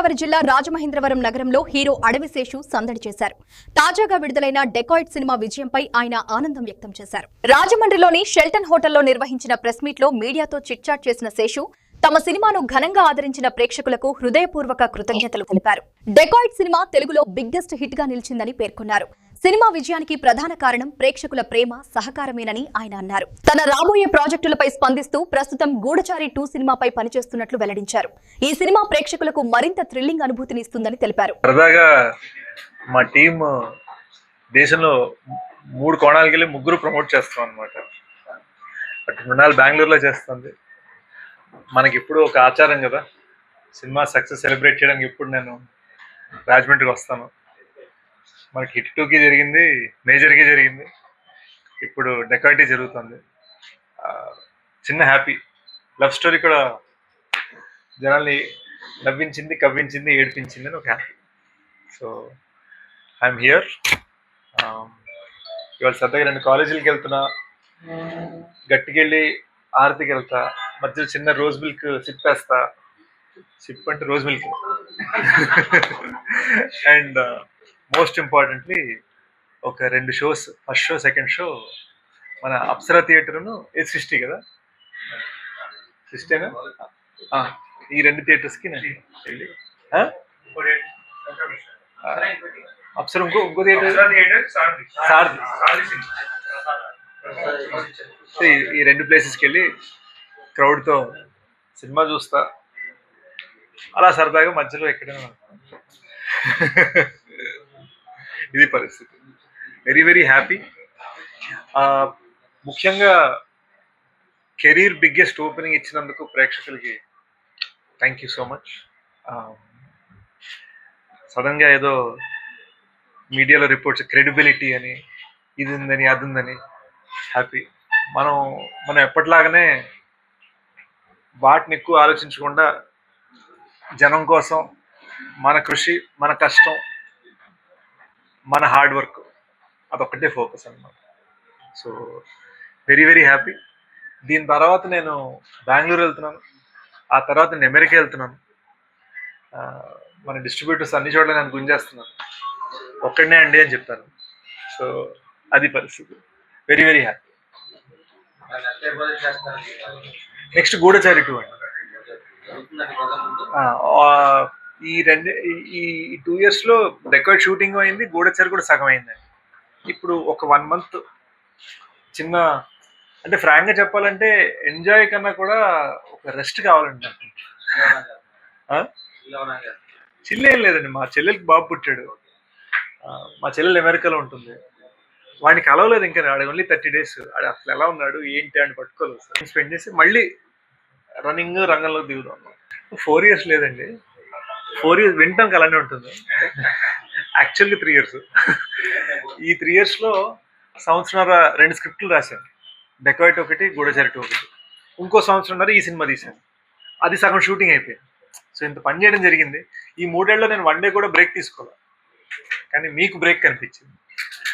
గోదావరి జిల్లా రాజమహేంద్రవరం నగరంలో హీరో అడవిశేషు సందడి చేశారు. తాజాగా విడుదలైన డెకాయిట్ సినిమా విజయంపై ఆయన ఆనందం వ్యక్తం చేశారు. రాజమండ్రిలోని షెల్టన్ హోటల్లో నిర్వహించిన ప్రెస్ మీట్ లో మీడియాతో చిట్చాట్ చేసిన శేషు తమ సినిమాను ఘనంగా ఆదరించిన ప్రేక్షకులకు హృదయపూర్వక కృతజ్ఞతలు తెలిపారు. డెకాయిట్ సినిమా తెలుగులో బిగ్గెస్ట్ హిట్ గా నిలిచిందని పేర్కొన్నారు. సినిమా విజయానికి ప్రధాన కారణం ప్రేక్షకుల ప్రేమ, సహకారమేనని ఆయన అన్నారు. తన రాబోయే ప్రాజెక్టులపై స్పందిస్తూ ప్రస్తుతం గూఢచారి 2 సినిమాపై పనిచేస్తున్నట్లు వెల్లడించారు. ఈ సినిమా ప్రేక్షకులకు మరింత థ్రిల్లింగ్ అనుభూతిని ఇస్తుందని తెలిపారు. సరదాగా మా టీం దేశంలో 3 కోణాలకి వెళ్ళి 3 ప్రమోట్ చేస్తాం అనమాట. అటు మృణాల్ బెంగళూరులో చేస్తుంది. మనకి ఇప్పుడు ఒక ఆచారం కదా, సినిమా సక్సెస్ సెలబ్రేట్ చేయడానికి ఇప్పుడు నేను రాజమండ్రికి వస్తాను. మనకి హిట్ 2కి జరిగింది, మేజర్కి జరిగింది, ఇప్పుడు డెకాయిటీ జరుగుతుంది. చిన్న హ్యాపీ లవ్ స్టోరీ కూడా జనాల్ని నవ్వించింది, కవ్వించింది, ఏడిపించింది అని ఒక హ్యాపీ. So I'm here. ఇవాళ సరదాగా 2 కాలేజీలకి వెళ్తున్నా, గట్టికెళ్ళి ఆరతికి వెళ్తా, మధ్యలో చిన్న రోజ్ మిల్క్ సిప్ వేస్తా. సిప్ అంటే rose milk. And most importantly ఒక 2 shows, first show, second show మన అప్సరా థియేటర్ను S60 కదా, 60 ఈ 2 థియేటర్స్కి నేను వెళ్ళి అప్సరా ఇంకో థియేటర్ సారథి, ఈ 2 ప్లేసెస్కి వెళ్ళి క్రౌడ్తో సినిమా చూస్తా. అలా సరదాగా మధ్యలో ఎక్కడైనా ఇది పరిస్థితి. Very very happy. ముఖ్యంగా కెరీర్ బిగ్గెస్ట్ ఓపెనింగ్ ఇచ్చినందుకు ప్రేక్షకులకి థ్యాంక్ యూ సో మచ్. సడన్గా ఏదో మీడియాలో రిపోర్ట్స్ క్రెడిబిలిటీ అని, ఇది ఉందని, అది ఉందని, హ్యాపీ. మనం ఎప్పటిలాగానే వాటిని ఎక్కువ ఆలోచించకుండా జనం కోసం మన కృషి, మన కష్టం, మన హార్డ్ వర్క్, అదొక్కటే ఫోకస్ అన్నమాట. So very very happy. దీని తర్వాత నేను బెంగళూరు వెళ్తున్నాను, ఆ తర్వాత నేను అమెరికా వెళ్తున్నాను. మన డిస్ట్రిబ్యూటర్స్ అన్ని చోట్ల నేను గుంజేస్తున్నాను, ఒక్కడనే అండి అని చెప్పాను. సో అది పరిస్థితి. Very very happy. నెక్స్ట్ గూఢచారి 2 అండి. ఈ 2 ఇయర్స్లో డెకాయిట్ షూటింగ్ అయింది, గూఢచారి కూడా సగం అయిందండి. ఇప్పుడు ఒక 1 మంత్ చిన్న, అంటే ఫ్రాంక్గా చెప్పాలంటే ఎంజాయ్ కన్నా కూడా ఒక రెస్ట్ కావాలండి నాకు. చిల్లేం లేదండి, మా చెల్లెలకి బాబు పుట్టాడు. మా చెల్లెలు అమెరికాలో ఉంటుంది. వాడిని కలవలేదు ఇంకా, ఆడ ఓన్లీ 30 days. అసలు ఎలా ఉన్నాడు ఏంటి అని పట్టుకోలేదు. స్పెండ్ చేసి మళ్ళీ రన్నింగ్ రంగంలో దిగుదాం. 4 years లేదండి, 4 years వింటానికి అలానే ఉంటుంది. యాక్చువల్గా 3 years. ఈ 3 yearsలో సంవత్సరాల 2 స్క్రిప్ట్లు రాశాను. డెకాయిట్ 1, గూఢచారి 2 1. ఇంకో సంవత్సరంన్నర ఈ సినిమా తీశాను. అది సగం షూటింగ్ అయిపోయింది. సో ఇంత పని చేయడం జరిగింది. ఈ 3 ఏళ్ళలో నేను 1 day కూడా బ్రేక్ తీసుకోవాలి, కానీ మీకు బ్రేక్ కనిపించింది.